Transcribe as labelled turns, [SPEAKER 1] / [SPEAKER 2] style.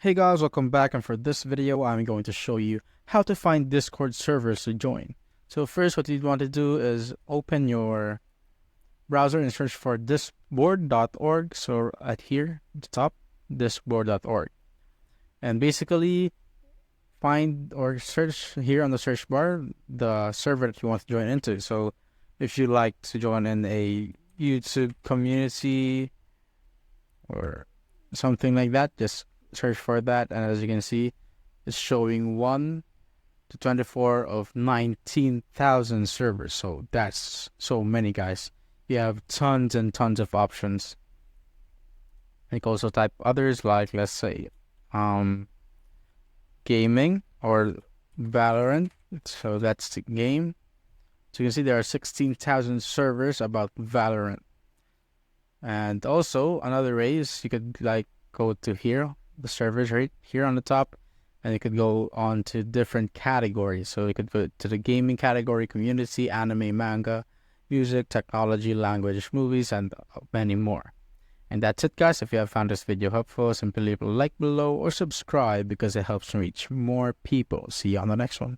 [SPEAKER 1] Hey guys, welcome back, and for this video I'm going to show you how to find Discord servers to join. So first, what you want to do is open your browser and search for disboard.org. So at here at the top, disboard.org, and basically find or search here on the search bar the server that you want to join into. So if you like to join in a YouTube community or something like that, just search for that, and as you can see, it's showing 1 to 24 of 19,000 servers. So that's so many, guys. You have tons and tons of options. You can also type others, like let's say gaming or Valorant. So that's the game. So you can see there are 16,000 servers about Valorant. And also another way is you could like go to here, the servers right here on the top, and you could go on to different categories. So you could go to the gaming category, community, anime, manga, music, technology, language, movies, and many more. And that's it, guys. If you have found this video helpful, simply leave a like below or subscribe because it helps reach more people. See you on the next one.